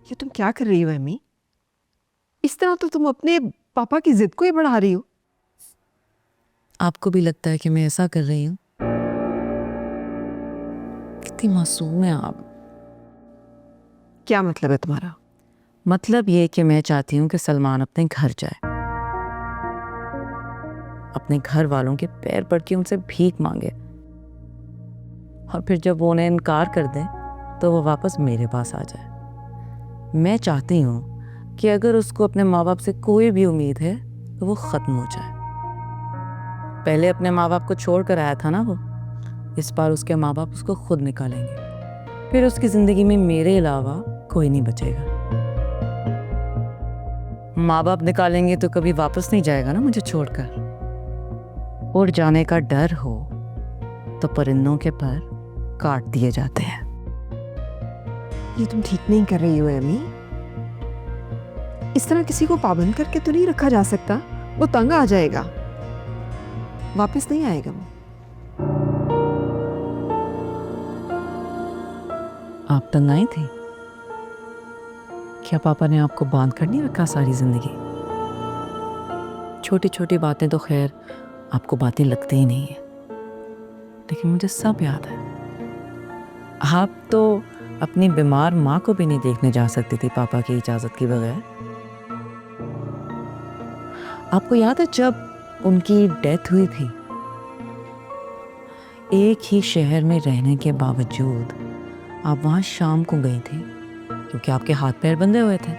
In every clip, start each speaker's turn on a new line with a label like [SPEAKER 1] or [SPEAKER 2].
[SPEAKER 1] ये तुम क्या कर रही हो एमी? इस तरह तो तुम अपने पापा की जिद को ही बढ़ा रही हो।
[SPEAKER 2] आपको भी लगता है कि मैं ऐसा कर रही हूँ? कितनी मासूम है आप।
[SPEAKER 1] क्या मतलब है तुम्हारा?
[SPEAKER 2] मतलब ये कि मैं चाहती हूँ कि सलमान अपने घर जाए, अपने घर वालों के पैर पड़ के उनसे भीख मांगे, और फिर जब वो उन्हें इनकार कर दें तो वो वापस मेरे पास आ जाए। मैं चाहती हूँ कि अगर उसको अपने माँ बाप से कोई भी उम्मीद है तो वो ख़त्म हो जाए। पहले अपने माँ बाप को छोड़ कर आया था ना वो, इस बार उसके माँ बाप उसको खुद निकालेंगे। फिर उसकी ज़िंदगी में मेरे अलावा कोई नहीं बचेगा। माँ बाप निकालेंगे तो कभी वापस नहीं जाएगा ना मुझे छोड़कर। उड़ जाने का डर हो तो परिंदों के पर काट दिए जाते हैं।
[SPEAKER 1] ये तुम ठीक नहीं कर रही हो एमी। इस तरह किसी को पाबंद करके तो नहीं रखा जा सकता। वो तंग आ जाएगा, वापस नहीं आएगा वो।
[SPEAKER 2] आप तंग आई थी क्या? पापा ने आपको बांध कर नहीं रखा सारी जिंदगी? छोटी छोटी बातें तो खैर आपको बातें लगती ही नहीं है, लेकिन मुझे सब याद है। आप तो अपनी बीमार माँ को भी नहीं देखने जा सकती थी पापा की इजाजत के बगैर। आपको याद है जब उनकी डेथ हुई थी, एक ही शहर में रहने के बावजूद आप वहां शाम को गई थी क्योंकि आपके हाथ पैर बंधे हुए थे।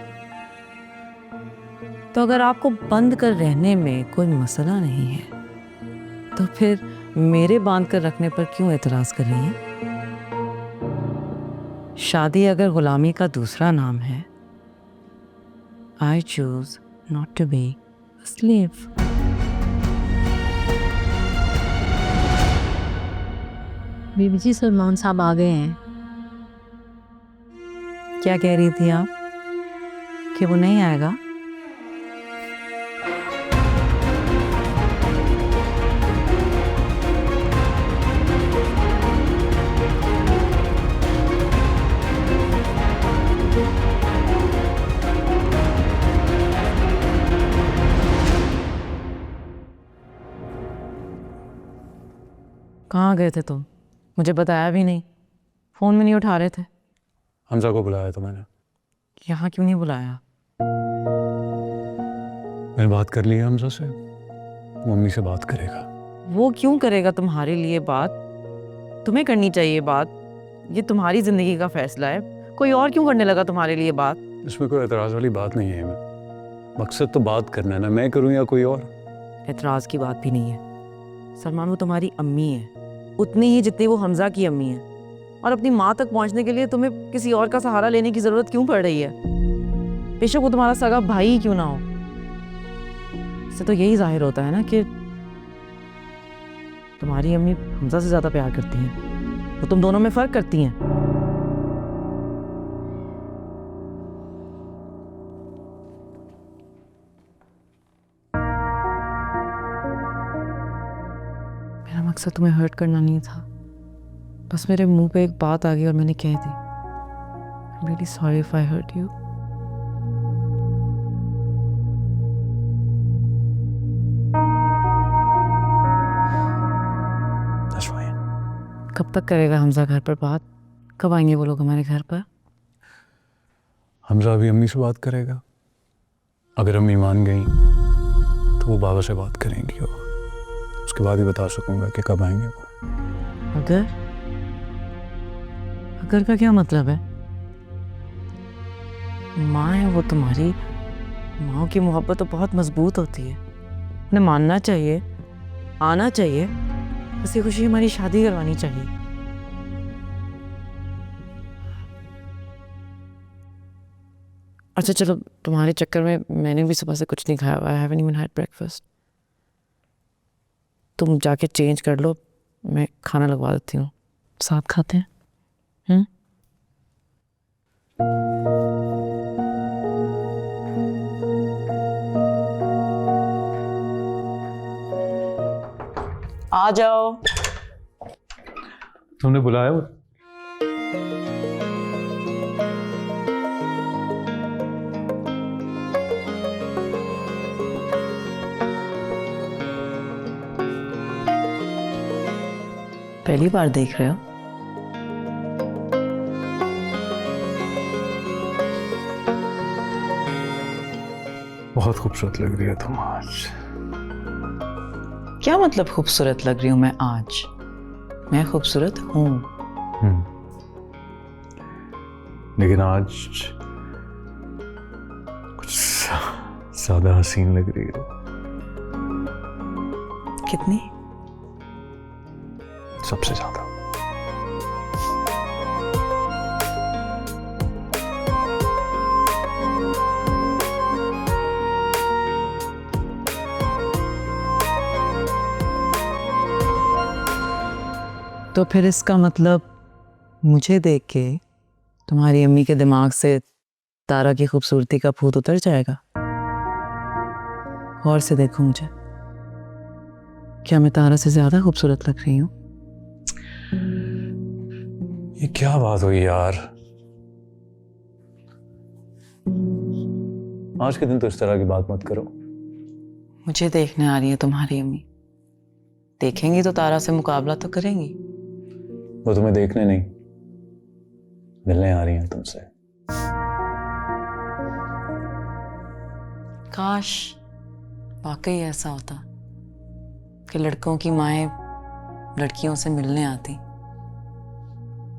[SPEAKER 2] तो अगर आपको बंद कर रहने में कोई मसला नहीं है तो फिर मेरे बांध कर रखने पर क्यों एतराज कर रही हैं? शादी अगर गुलामी का दूसरा नाम है, I choose not to be a slave.
[SPEAKER 3] बीबी जी, सलमान साहब आ गए हैं।
[SPEAKER 2] क्या कह रही थी आप कि वो नहीं आएगा? कहाँ गए थे तुम? मुझे बताया भी नहीं, फोन में नहीं उठा रहे थे।
[SPEAKER 4] हमजा को बुलाया था मैंने।
[SPEAKER 2] यहाँ क्यों नहीं बुलाया?
[SPEAKER 4] मैंने बात कर ली है हमजा से, मम्मी से बात करेगा।
[SPEAKER 2] वो क्यों करेगा तुम्हारे लिए बात? तुम्हें करनी चाहिए बात, ये तुम्हारी जिंदगी का फैसला है। कोई और क्यों करने लगा तुम्हारे लिए बात?
[SPEAKER 4] इसमें कोई एतराज़ वाली बात नहीं है। मकसद तो बात करना है ना, मैं करूँ या कोई और।
[SPEAKER 2] एतराज़ की बात भी नहीं है सलमान, वो तुम्हारी अम्मी है उतनी ही जितनी वो हमजा की अम्मी है, और अपनी माँ तक पहुँचने के लिए तुम्हें किसी और का सहारा लेने की ज़रूरत क्यों पड़ रही है? बेशक वो तुम्हारा सगा भाई ही क्यों ना हो। इससे तो यही जाहिर होता है ना कि तुम्हारी अम्मी हमजा से ज़्यादा प्यार करती हैं, वो तुम दोनों में फ़र्क करती हैं। मेरा मकसद तुम्हें हर्ट करना नहीं था, बस मेरे मुंह पे एक बात आ गई और मैंने कह दी। I'm really sorry if I hurt you.
[SPEAKER 4] That's fine.
[SPEAKER 2] कब तक करेगा हमजा घर पर बात? कब आएंगे वो लोग हमारे घर पर?
[SPEAKER 4] हमजा अभी अम्मी से बात करेगा। अगर अम्मी मान गई तो वो बाबा से बात करेंगी और उसके बाद ही बता सकूंगा कि कब आएंगे वो।
[SPEAKER 2] अगर अगर का क्या मतलब है? माँ है वो तुम्हारी, माँ की मोहब्बत तो बहुत मजबूत होती है, उन्हें मानना चाहिए, आना चाहिए, हंसी खुशी हमारी शादी करवानी चाहिए। अच्छा चलो, तुम्हारे चक्कर में मैंने भी सुबह से कुछ नहीं खाया हुआ। I haven't even had breakfast. तुम जाके चेंज कर लो, मैं खाना लगवा देती हूँ, साथ खाते हैं। आ जाओ।
[SPEAKER 4] तुमने बुलाया वो?
[SPEAKER 2] पहली बार देख रहे हो?
[SPEAKER 4] बहुत खूबसूरत लग रही है तुम आज।
[SPEAKER 2] क्या मतलब खूबसूरत लग रही हूं मैं आज? मैं खूबसूरत हूं।
[SPEAKER 4] लेकिन आज कुछ ज्यादा हसीन लग रही है।
[SPEAKER 2] कितनी?
[SPEAKER 4] सबसे ज्यादा।
[SPEAKER 2] तो फिर इसका मतलब मुझे देख के तुम्हारी अम्मी के दिमाग से तारा की खूबसूरती का भूत उतर जाएगा। गौर से देखो मुझे, क्या मैं तारा से ज्यादा खूबसूरत लग रही हूँ?
[SPEAKER 4] ये क्या बात हुई यार? आज के दिन तो इस तरह की बात मत करो।
[SPEAKER 2] मुझे देखने आ रही है तुम्हारी अम्मी। देखेंगी तो तारा से मुकाबला तो करेंगी।
[SPEAKER 4] वो तुम्हें देखने नहीं, मिलने आ रही हैं तुमसे।
[SPEAKER 2] काश वाकई ऐसा होता कि लड़कों की माएं लड़कियों से मिलने आती।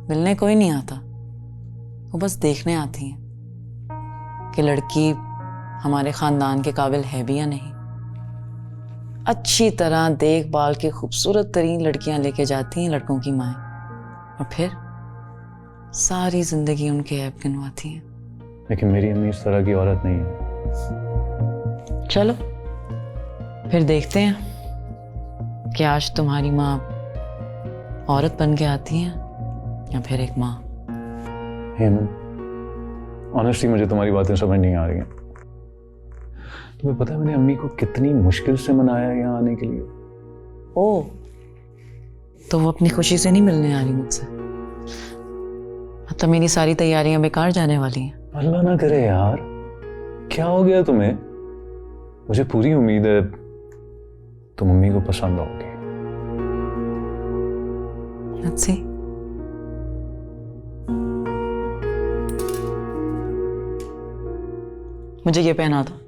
[SPEAKER 2] मिलने कोई नहीं आता, वो बस देखने आती हैं कि लड़की हमारे खानदान के काबिल है भी या नहीं। अच्छी तरह देखभाल के खूबसूरत तरीन लड़कियां लेके जाती हैं लड़कों की माएं, और फिर सारी जिंदगी उनके ऐब गिनवाती हैं।
[SPEAKER 4] लेकिन मेरी अम्मी इस तरह की औरत नहीं है।
[SPEAKER 2] चलो फिर देखते हैं कि आज तुम्हारी माँ औरत बन के आती हैं या फिर एक माँ।
[SPEAKER 4] हेमंत, ऑनेस्टली मुझे तुम्हारी बातें समझ नहीं आ रही हैं। तुम्हें पता है मैंने अम्मी को कितनी मुश्किल से मनाया यहाँ आने के लिए?
[SPEAKER 2] ओ, तो वो अपनी खुशी से नहीं मिलने आ रही मुझसे? मतलब मेरी सारी तैयारियां बेकार जाने वाली हैं।
[SPEAKER 4] अल्लाह ना करे यार, क्या हो गया तुम्हें? मुझे पूरी उम्मीद है तुम मम्मी को पसंद आओगी।
[SPEAKER 2] Let's see. मुझे ये पहना दो।